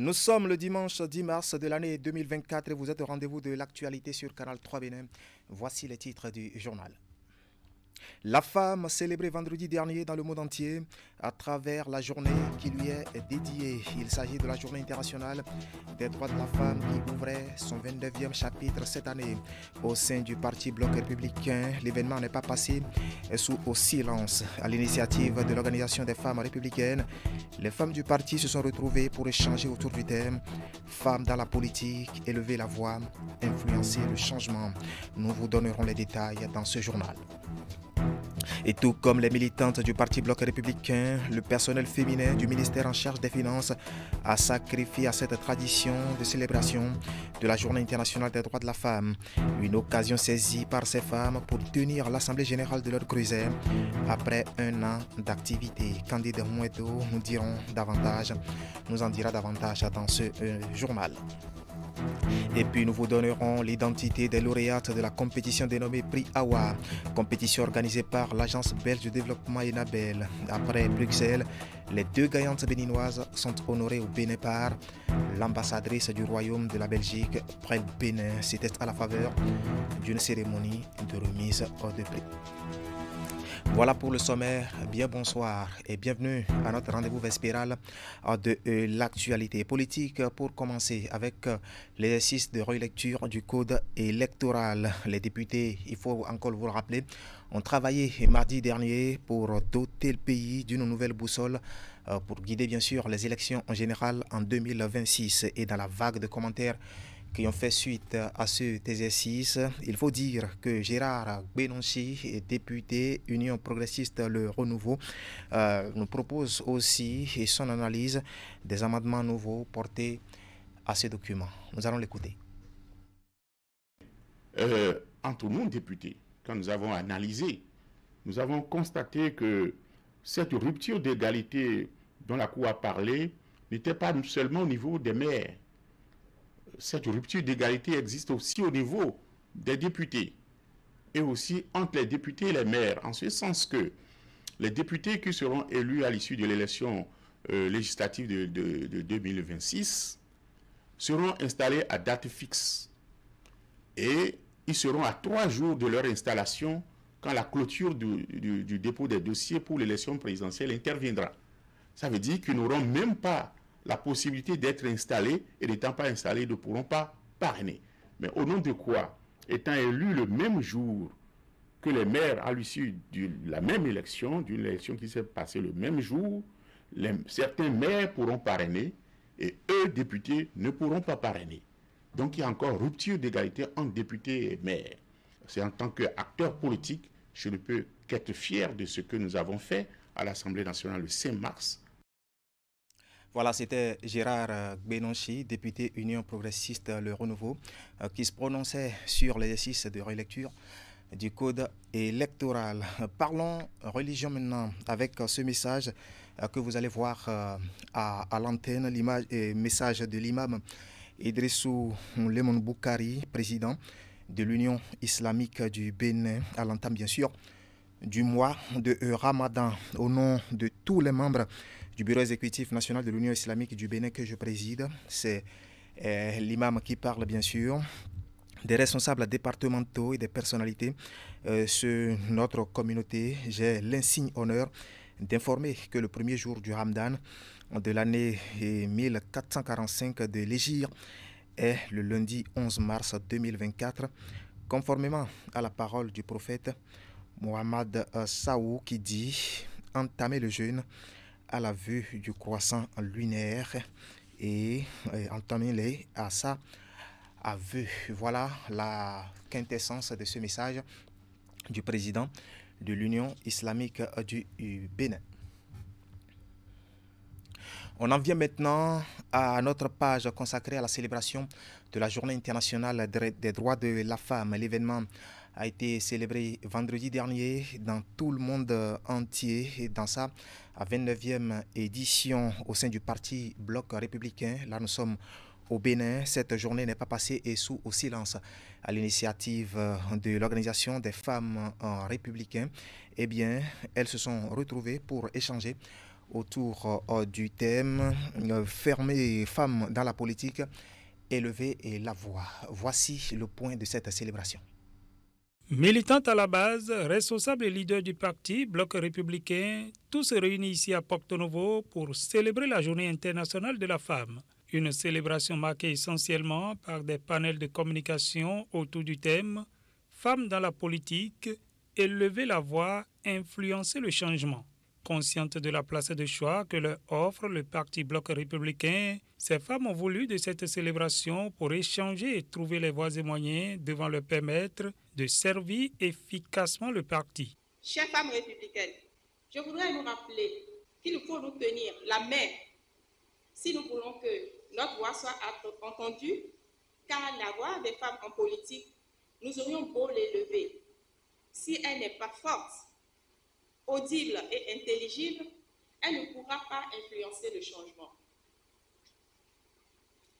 Nous sommes le dimanche 10 mars de l'année 2024 et vous êtes au rendez-vous de l'actualité sur Canal 3 Bénin. Voici les titres du journal. La femme célébrée vendredi dernier dans le monde entier à travers la journée qui lui est dédiée. Il s'agit de la journée internationale des droits de la femme qui ouvrait son 29e chapitre cette année. Au sein du parti Bloc républicain, l'événement n'est pas passé sous au silence. À l'initiative de l'Organisation des femmes républicaines, les femmes du parti se sont retrouvées pour échanger autour du thème « Femmes dans la politique, élever la voix, influencer le changement ». Nous vous donnerons les détails dans ce journal. Et tout comme les militantes du Parti Bloc républicain, le personnel féminin du ministère en charge des Finances a sacrifié à cette tradition de célébration de la Journée internationale des droits de la femme. Une occasion saisie par ces femmes pour tenir l'Assemblée générale de leur creuset après un an d'activité. Candide Moueto nous en dira davantage dans ce journal. Et puis nous vous donnerons l'identité des lauréates de la compétition dénommée Prix Awa, compétition organisée par l'agence belge de développement Enabel. Après Bruxelles, les deux gagnantes béninoises sont honorées au Bénin par l'ambassadrice du Royaume de la Belgique près le Bénin. C'était à la faveur d'une cérémonie de remise de prix. Voilà pour le sommaire. Bien bonsoir et bienvenue à notre rendez-vous vespéral de l'actualité politique. Pour commencer avec l'exercice de relecture du code électoral. Les députés, il faut encore vous le rappeler, ont travaillé mardi dernier pour doter le pays d'une nouvelle boussole pour guider bien sûr les élections en général en 2026. Et dans la vague de commentaires qui ont fait suite à cet exercice, il faut dire que Gérard Benonchi, député Union progressiste Le Renouveau, nous propose aussi son analyse des amendements nouveaux portés à ce document. Nous allons l'écouter. Entre nous, députés, quand nous avons analysé, nous avons constaté que cette rupture d'égalité dont la Cour a parlé n'était pas seulement au niveau des maires. Cette rupture d'égalité existe aussi au niveau des députés et aussi entre les députés et les maires, en ce sens que les députés qui seront élus à l'issue de l'élection législative de 2026 seront installés à date fixe et ils seront à 3 jours de leur installation quand la clôture du dépôt des dossiers pour l'élection présidentielle interviendra. Ça veut dire qu'ils n'auront même pas la possibilité d'être installés et n'étant pas installés ne pourront pas parrainer. Mais au nom de quoi, étant élus le même jour que les maires à l'issue de la même élection, d'une élection qui s'est passée le même jour, certains maires pourront parrainer et eux, députés, ne pourront pas parrainer. Donc il y a encore rupture d'égalité entre députés et maires. C'est en tant qu'acteur politique, je ne peux qu'être fier de ce que nous avons fait à l'Assemblée nationale le 5 mars. Voilà, c'était Gérard Benonchi, député Union progressiste Le Renouveau, qui se prononçait sur l'exercice de relecture du code électoral. Parlons religion maintenant avec ce message que vous allez voir à l'antenne, message de l'imam Idrissou Lemon Boukari, président de l'Union islamique du Bénin, à l'entame bien sûr du mois de Ramadan. Au nom de tous les membres du bureau exécutif national de l'Union islamique du Bénin que je préside, c'est l'imam qui parle bien sûr, des responsables départementaux et des personnalités sur notre communauté. J'ai l'insigne honneur d'informer que le premier jour du Ramadan de l'année 1445 de l'Hégire est le lundi 11 mars 2024, conformément à la parole du prophète Mohamed Saou qui dit « Entamez le jeûne à la vue du croissant lunaire et entamez-les à ça à vue ». Voilà la quintessence de ce message du président de l'Union islamique du Bénin. On en vient maintenant à notre page consacrée à la célébration de la Journée internationale des droits de la femme. L'événement a été célébré vendredi dernier dans tout le monde entier et dans sa 29e édition au sein du parti Bloc républicain. Là, nous sommes au Bénin. Cette journée n'est pas passée sous au silence. À l'initiative de l'Organisation des femmes républicaines, eh bien, elles se sont retrouvées pour échanger autour du thème « Fermer femmes dans la politique, élever la voix ». Voici le point de cette célébration. Militante à la base, responsable et leader du parti Bloc républicain, tous réunis ici à Porto Novo pour célébrer la Journée internationale de la femme. Une célébration marquée essentiellement par des panels de communication autour du thème « Femmes dans la politique, élever la voix, influencer le changement ». Conscientes de la place de choix que leur offre le parti Bloc républicain, ces femmes ont voulu de cette célébration pour échanger et trouver les voies et moyens devant leur permettre de servir efficacement le parti. Chères femmes républicaines, je voudrais nous rappeler qu'il faut nous tenir la main si nous voulons que notre voix soit entendue, car la voix des femmes en politique, nous aurions beau l'élever. Si elle n'est pas forte, audible et intelligible, elle ne pourra pas influencer le changement.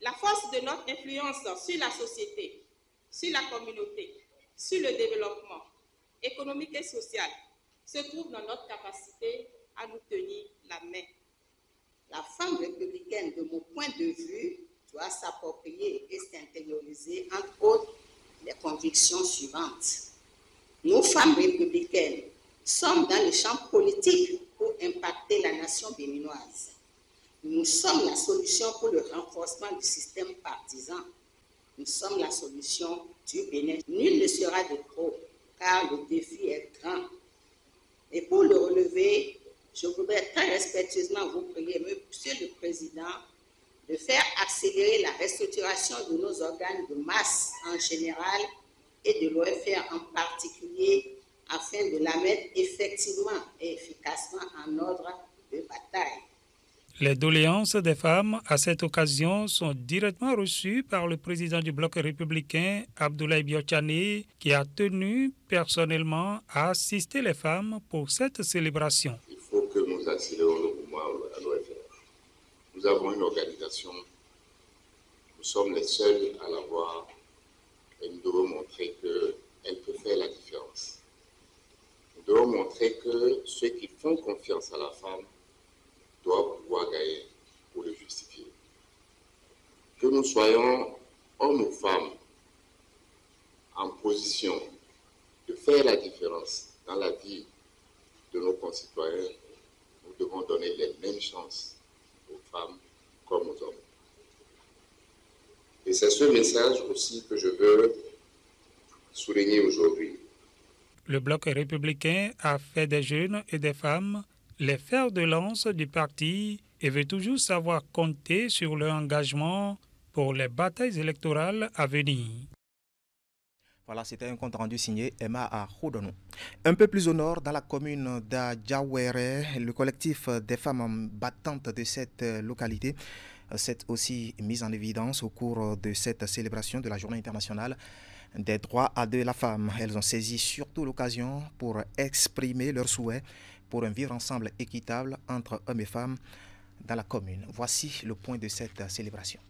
La force de notre influence sur la société, sur la communauté, sur le développement économique et social se trouve dans notre capacité à nous tenir la main. La femme républicaine, de mon point de vue, doit s'approprier et s'intérioriser, entre autres, les convictions suivantes. Nos femmes républicaines sommes dans le champ politique pour impacter la nation béninoise. Nous sommes la solution pour le renforcement du système partisan. Nous sommes la solution du Bénin. Nul ne sera de trop, car le défi est grand. Et pour le relever, je voudrais très respectueusement vous prier, Monsieur le Président, de faire accélérer la restructuration de nos organes de masse en général et de l'OFR en particulier, afin de la mettre effectivement et efficacement en ordre de bataille. Les doléances des femmes à cette occasion sont directement reçues par le président du Bloc républicain, Abdoulaye Biotchane, qui a tenu personnellement à assister les femmes pour cette célébration. Il faut que nous accélérions le mouvement à l'OFR. Nous avons une organisation, nous sommes les seuls à l'avoir et nous devons montrer qu'elle peut faire la différence. Nous devons montrer que ceux qui font confiance à la femme doivent pouvoir gagner pour le justifier. Que nous soyons hommes ou femmes en position de faire la différence dans la vie de nos concitoyens, nous devons donner les mêmes chances aux femmes comme aux hommes. Et c'est ce message aussi que je veux souligner aujourd'hui. Le Bloc républicain a fait des jeunes et des femmes les fers de lance du parti et veut toujours savoir compter sur leur engagement pour les batailles électorales à venir. Voilà, c'était un compte rendu signé Emma Ahudonou. Un peu plus au nord, dans la commune d'Adjawere, le collectif des femmes battantes de cette localité s'est aussi mis en évidence au cours de cette célébration de la Journée internationale des droits de la femme. Elles ont saisi surtout l'occasion pour exprimer leurs souhaits pour un vivre ensemble équitable entre hommes et femmes dans la commune. Voici le point de cette célébration.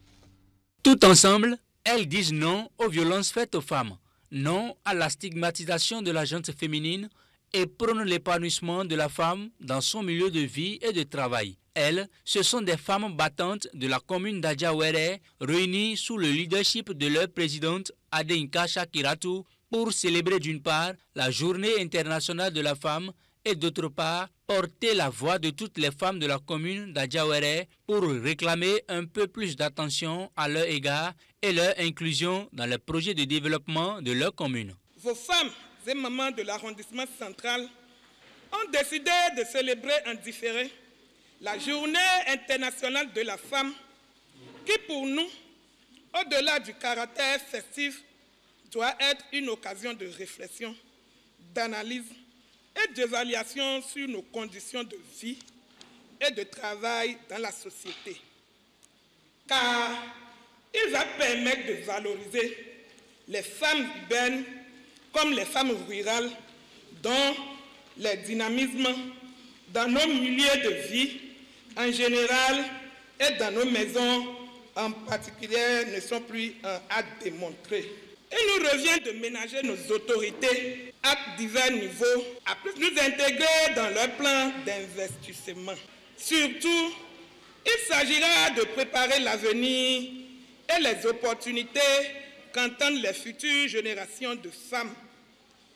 Tout ensemble, elles disent non aux violences faites aux femmes, non à la stigmatisation de la gente féminine et prônent l'épanouissement de la femme dans son milieu de vie et de travail. Elles, ce sont des femmes battantes de la commune d'Adjawere réunies sous le leadership de leur présidente Adeinka Shakiratu pour célébrer d'une part la Journée internationale de la femme et d'autre part porter la voix de toutes les femmes de la commune d'Adjawere pour réclamer un peu plus d'attention à leur égard et leur inclusion dans les projets de développement de leur commune. Vos femmes et mamans de l'arrondissement central ont décidé de célébrer en différé la Journée internationale de la femme qui pour nous, au-delà du caractère festif, doit être une occasion de réflexion, d'analyse et d'évaluation sur nos conditions de vie et de travail dans la société. Car il va permettre de valoriser les femmes urbaines comme les femmes rurales dont les dynamismes dans nos milieux de vie en général et dans nos maisons en particulier ne sont plus à démontrer. Il nous revient de ménager nos autorités à divers niveaux, à plus nous intégrer dans leur plan d'investissement. Surtout, il s'agira de préparer l'avenir et les opportunités qu'entendent les futures générations de femmes.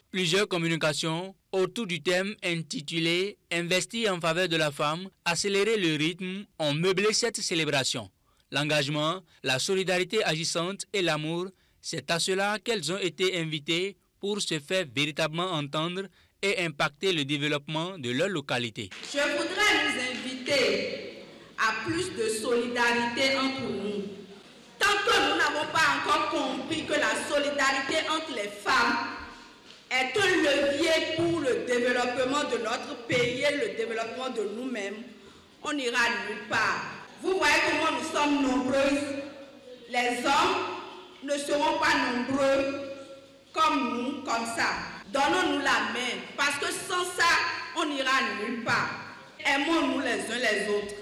Plusieurs communications autour du thème intitulé « Investir en faveur de la femme, accélérer le rythme » ont meublé cette célébration. L'engagement, la solidarité agissante et l'amour, c'est à cela qu'elles ont été invitées pour se faire véritablement entendre et impacter le développement de leur localité. Je voudrais nous inviter à plus de solidarité entre nous. Tant que nous n'avons pas encore compris que la solidarité entre les femmes est un levier pour le développement de notre pays et le développement de nous-mêmes, on n'ira nulle part. Vous voyez comment nous sommes nombreuses. Les hommes ne seront pas nombreux comme nous, comme ça. Donnons-nous la main, parce que sans ça, on n'ira nulle part. Aimons-nous les uns les autres.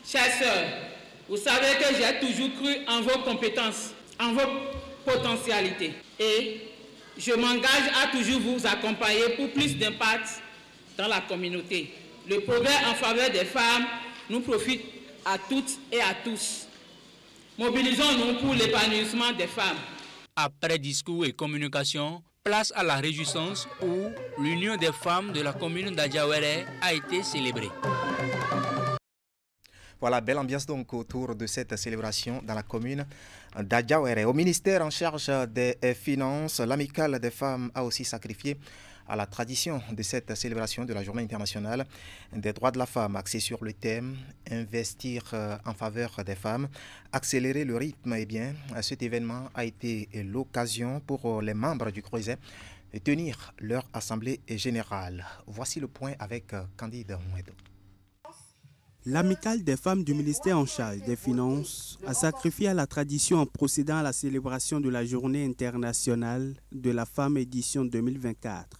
Chères sœurs, vous savez que j'ai toujours cru en vos compétences, en vos potentialités. Et je m'engage à toujours vous accompagner pour plus d'impact dans la communauté. Le progrès en faveur des femmes nous profite à toutes et à tous. Mobilisons-nous pour l'épanouissement des femmes. Après discours et communication, place à la réjouissance où l'union des femmes de la commune d'Adjawere a été célébrée. Voilà, belle ambiance donc autour de cette célébration dans la commune d'Adjawere. Au ministère en charge des Finances, l'amicale des femmes a aussi sacrifié à la tradition de cette célébration de la Journée internationale des droits de la femme, axée sur le thème « Investir en faveur des femmes, accélérer le rythme ». Eh bien, cet événement a été l'occasion pour les membres du CROISEP de tenir leur assemblée générale. Voici le point avec Candide Mouedo. L'amicale des femmes du ministère en charge des Finances a sacrifié à la tradition en procédant à la célébration de la Journée internationale de la femme édition 2024.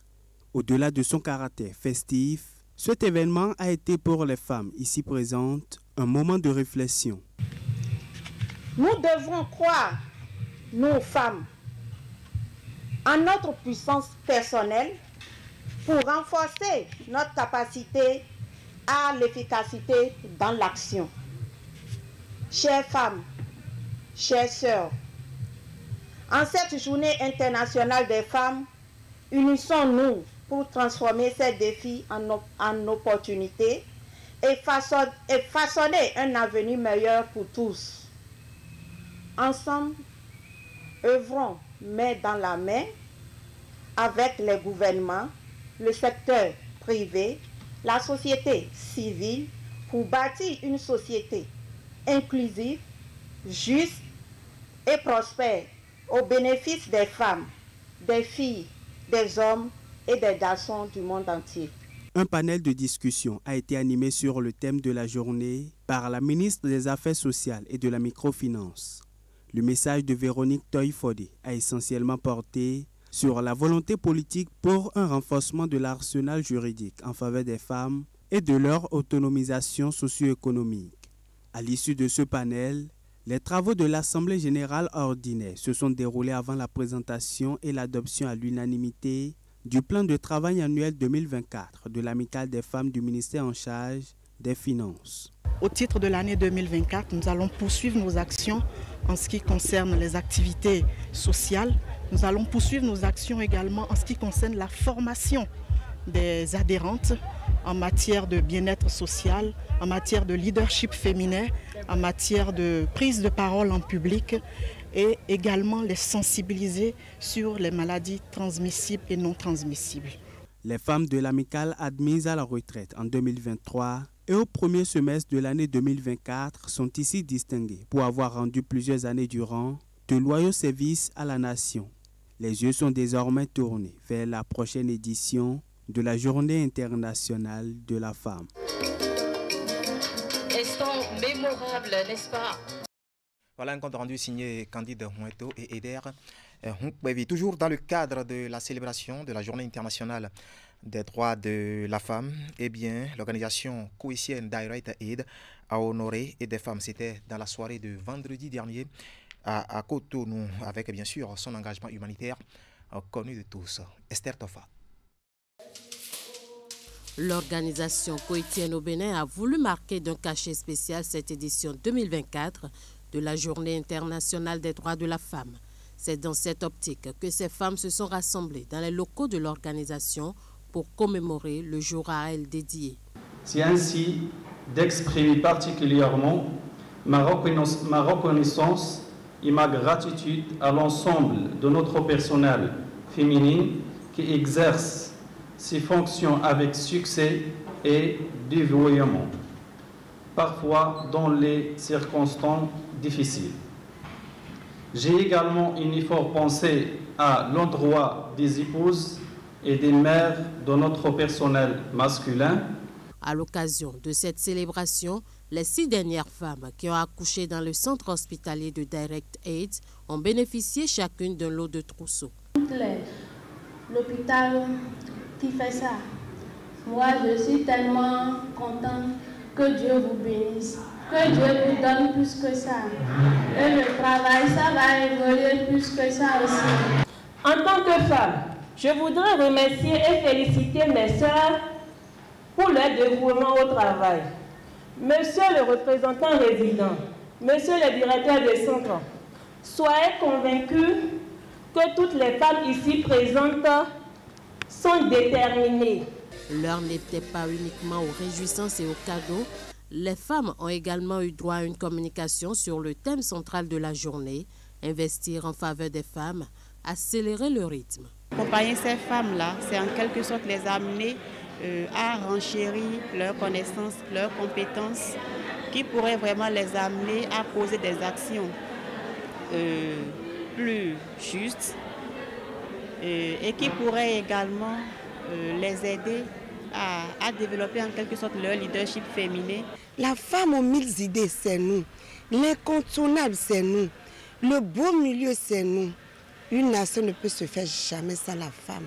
Au-delà de son caractère festif, cet événement a été pour les femmes ici présentes un moment de réflexion. Nous devons croire, nous femmes, en notre puissance personnelle pour renforcer notre capacité à l'efficacité dans l'action. Chères femmes, chères sœurs, en cette journée internationale des femmes, unissons-nous pour transformer ces défis en opportunités et façonner un avenir meilleur pour tous. Ensemble, œuvrons main dans la main avec les gouvernements, le secteur privé, la société civile pour bâtir une société inclusive, juste et prospère au bénéfice des femmes, des filles, des hommes et des garçons du monde entier. Un panel de discussion a été animé sur le thème de la journée par la ministre des Affaires sociales et de la microfinance. Le message de Véronique Toy-Fodé a essentiellement porté sur la volonté politique pour un renforcement de l'arsenal juridique en faveur des femmes et de leur autonomisation socio-économique. À l'issue de ce panel, les travaux de l'Assemblée générale ordinaire se sont déroulés avant la présentation et l'adoption à l'unanimité du plan de travail annuel 2024 de l'amicale des femmes du ministère en charge des Finances. Au titre de l'année 2024, nous allons poursuivre nos actions en ce qui concerne les activités sociales. Nous allons poursuivre nos actions également en ce qui concerne la formation des adhérentes en matière de bien-être social, en matière de leadership féminin, en matière de prise de parole en public et également les sensibiliser sur les maladies transmissibles et non transmissibles. Les femmes de l'amicale admises à la retraite en 2023 et au premier semestre de l'année 2024 sont ici distinguées pour avoir rendu plusieurs années durant de loyaux services à la nation. Les yeux sont désormais tournés vers la prochaine édition de la Journée internationale de la femme. Instant mémorable, n'est-ce pas? Voilà un compte rendu signé Candide Moueto et Eder Hunkbevi. Toujours dans le cadre de la célébration de la Journée internationale des droits de la femme, eh bien, l'organisation Coïtienne Direct Aid a honoré des femmes. C'était dans la soirée de vendredi dernier à Cotonou, avec bien sûr son engagement humanitaire connu de tous. Esther Tofa. L'organisation Coétienne au Bénin a voulu marquer d'un cachet spécial cette édition 2024 de la Journée internationale des droits de la femme. C'est dans cette optique que ces femmes se sont rassemblées dans les locaux de l'organisation pour commémorer le jour à elles dédié. C'est ainsi d'exprimer particulièrement ma reconnaissance et ma gratitude à l'ensemble de notre personnel féminin qui exerce ses fonctions avec succès et dévouement, parfois dans les circonstances difficiles. J'ai également une forte pensée à l'endroit des épouses et des mères de notre personnel masculin. À l'occasion de cette célébration, les 6 dernières femmes qui ont accouché dans le centre hospitalier de Direct Aid ont bénéficié chacune d'un lot de trousseaux. L'hôpital qui fait ça. Moi, je suis tellement contente. Que Dieu vous bénisse. Que Dieu vous donne plus que ça. Et le travail, ça va évoluer plus que ça aussi. En tant que femme, je voudrais remercier et féliciter mes sœurs pour leur dévouement au travail. Monsieur le représentant résident, monsieur le directeur des centres, soyez convaincus que toutes les femmes ici présentes sont déterminées. L'heure n'était pas uniquement aux réjouissances et aux cadeaux. Les femmes ont également eu droit à une communication sur le thème central de la journée, investir en faveur des femmes, accélérer le rythme. Accompagner ces femmes-là, c'est en quelque sorte les amener à renchérir leurs connaissances, leurs compétences, qui pourraient vraiment les amener à poser des actions plus justes et qui pourraient également les aider à développer en quelque sorte leur leadership féminin. La femme aux 1000 idées, c'est nous. L'incontournable, c'est nous. Le beau milieu, c'est nous. Une nation ne peut se faire jamais sans la femme.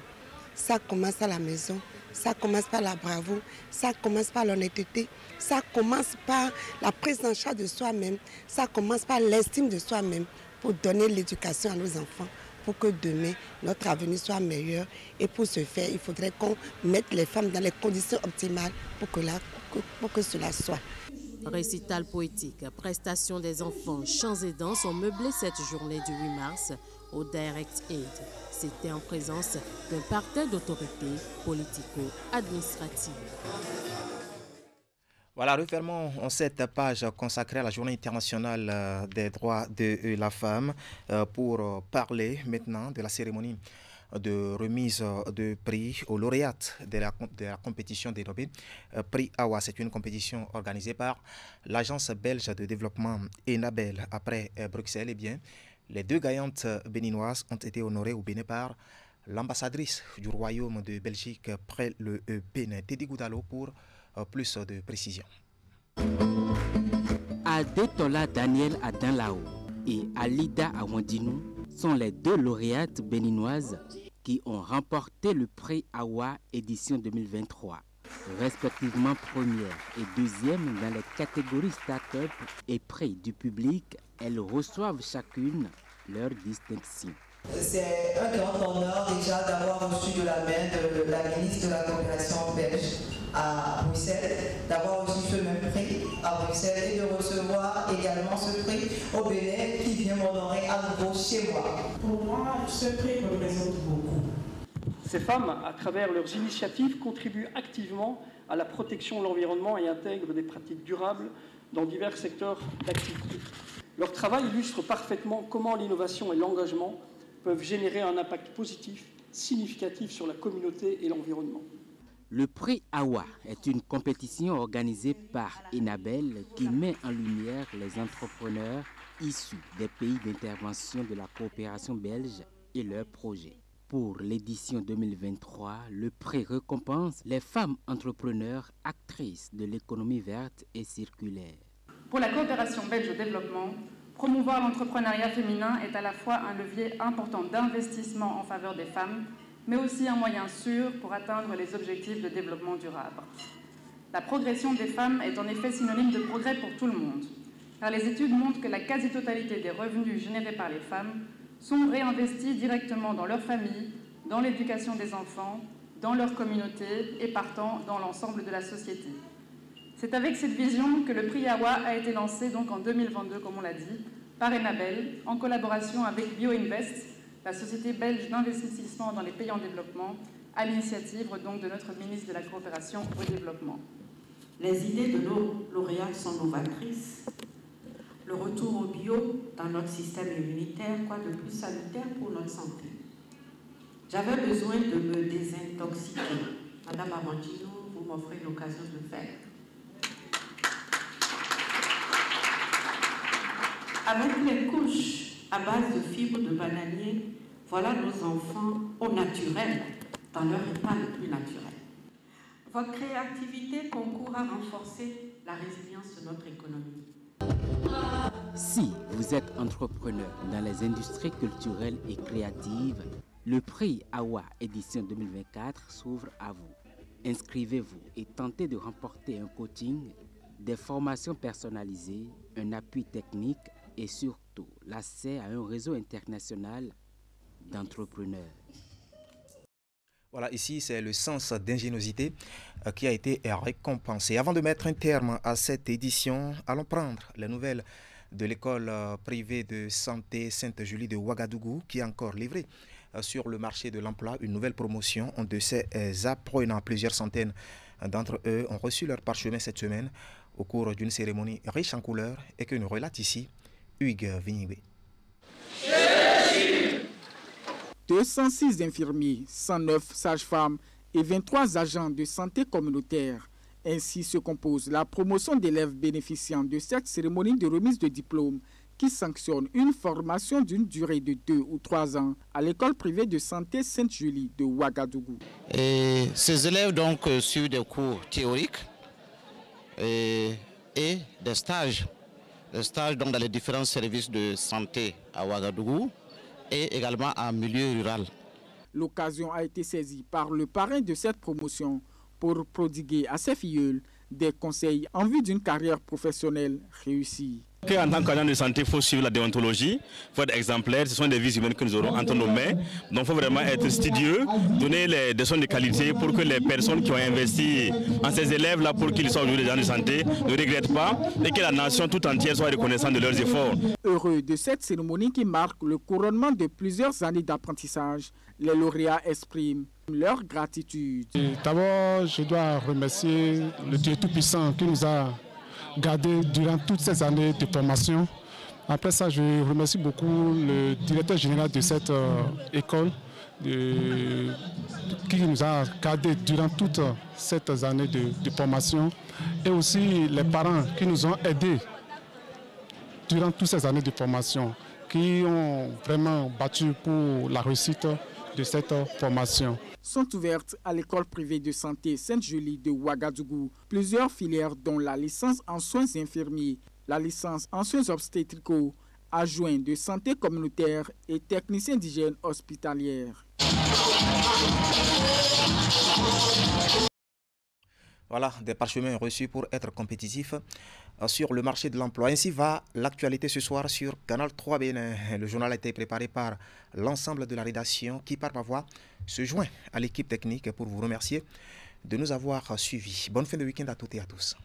Ça commence à la maison, ça commence par la bravoure, ça commence par l'honnêteté, ça commence par la prise en charge de soi-même, ça commence par l'estime de soi-même pour donner l'éducation à nos enfants, pour que demain, notre avenir soit meilleur. Et pour ce faire, il faudrait qu'on mette les femmes dans les conditions optimales pour que cela soit. Récital poétique, prestation des enfants, chants et danses ont meublé cette journée du 8 mars au Direct Aid. C'était en présence d'un parterre d'autorités politico-administratives. Voilà, refermons cette page consacrée à la Journée internationale des droits de la femme pour parler maintenant de la cérémonie de remise de prix aux lauréates de la compétition dénommée Prix AWA. C'est une compétition organisée par l'Agence belge de développement Enabel. Après Bruxelles, eh bien, les 2 gagnantes béninoises ont été honorées au Bénin par l'ambassadrice du Royaume de Belgique près le Bénin, Teddy Goudalo, pour plus de précision. Adetola Daniel Adanlao et Alida Awandinou sont les 2 lauréates béninoises qui ont remporté le prix AWA édition 2023, respectivement première et deuxième dans les catégories start-up et prix du public. Elles reçoivent chacune leur distinction. C'est un grand honneur déjà d'avoir reçu de la main de la ministre de la coopération belge à Bruxelles, d'avoir reçu ce même prix à Bruxelles et de recevoir également ce prix au Bénin qui vient m'honorer à nouveau chez moi. Pour moi, ce prix représente beaucoup. Ces femmes, à travers leurs initiatives, contribuent activement à la protection de l'environnement et intègrent des pratiques durables dans divers secteurs d'activité. Leur travail illustre parfaitement comment l'innovation et l'engagement peuvent générer un impact positif, significatif sur la communauté et l'environnement. Le prix AWA est une compétition organisée par Enabel qui met en lumière les entrepreneurs issus des pays d'intervention de la coopération belge et leurs projets. Pour l'édition 2023, le prix récompense les femmes entrepreneurs actrices de l'économie verte et circulaire. Pour la coopération belge au développement, promouvoir l'entrepreneuriat féminin est à la fois un levier important d'investissement en faveur des femmes, mais aussi un moyen sûr pour atteindre les objectifs de développement durable. La progression des femmes est en effet synonyme de progrès pour tout le monde, car les études montrent que la quasi-totalité des revenus générés par les femmes sont réinvestis directement dans leur famille, dans l'éducation des enfants, dans leur communauté et partant dans l'ensemble de la société. C'est avec cette vision que le prix AWA a été lancé donc en 2022, comme on l'a dit, par Enabel, en collaboration avec BioInvest, la société belge d'investissement dans les pays en développement, à l'initiative donc de notre ministre de la Coopération au Développement. Les idées de nos lauréats sont novatrices. Le retour au bio dans notre système immunitaire, quoi de plus salutaire pour notre santé. J'avais besoin de me désintoxiquer. Madame Amandino, vous m'offrez l'occasion de le faire. Avec les couches à base de fibres de bananier, voilà nos enfants au naturel, dans leur état le plus naturel. Votre créativité concourt à renforcer la résilience de notre économie. Si vous êtes entrepreneur dans les industries culturelles et créatives, le prix AWA édition 2024 s'ouvre à vous. Inscrivez-vous et tentez de remporter un coaching, des formations personnalisées, un appui technique et surtout l'accès à un réseau international d'entrepreneurs. Voilà, ici c'est le sens d'ingéniosité qui a été récompensé. Avant de mettre un terme à cette édition, allons prendre les nouvelles de l'école privée de santé Sainte-Julie de Ouagadougou qui a encore livré sur le marché de l'emploi une nouvelle promotion de ses apprenants. Plusieurs centaines d'entre eux ont reçu leur parchemin cette semaine au cours d'une cérémonie riche en couleurs et que nous relate ici Hugues Vignibé. 206 infirmiers, 109 sages-femmes et 23 agents de santé communautaire. Ainsi se compose la promotion d'élèves bénéficiant de cette cérémonie de remise de diplôme qui sanctionne une formation d'une durée de 2 ou 3 ans à l'école privée de santé Sainte-Julie de Ouagadougou. Et ces élèves donc suivent des cours théoriques et des stages donc dans les différents services de santé à Ouagadougou et également en milieu rural. L'occasion a été saisie par le parrain de cette promotion pour prodiguer à ses filleuls des conseils en vue d'une carrière professionnelle réussie. En tant qu'agent de santé, il faut suivre la déontologie, il faut être exemplaire, ce sont des vies humaines que nous aurons entre nos mains. Donc il faut vraiment être studieux, donner des leçons de qualité pour que les personnes qui ont investi en ces élèves-là pour qu'ils soient aujourd'hui des agents de santé ne regrettent pas et que la nation tout entière soit reconnaissante de leurs efforts. Heureux de cette cérémonie qui marque le couronnement de plusieurs années d'apprentissage, les lauréats expriment leur gratitude. D'abord, je dois remercier le Dieu Tout-Puissant qui nous a gardés durant toutes ces années de formation. Après ça, je remercie beaucoup le directeur général de cette école qui nous a gardés durant toutes ces années de formation et aussi les parents qui nous ont aidés durant toutes ces années de formation, qui ont vraiment battu pour la réussite de cette formation. Sont ouvertes à l'école privée de santé Sainte-Julie de Ouagadougou plusieurs filières dont la licence en soins infirmiers, la licence en soins obstétricaux, adjoint de santé communautaire et technicien d'hygiène hospitalière. Voilà, des parchemins reçus pour être compétitifs sur le marché de l'emploi. Ainsi va l'actualité ce soir sur Canal 3 Bénin. Le journal a été préparé par l'ensemble de la rédaction qui, par ma voix, se joint à l'équipe technique pour vous remercier de nous avoir suivis. Bonne fin de week-end à toutes et à tous.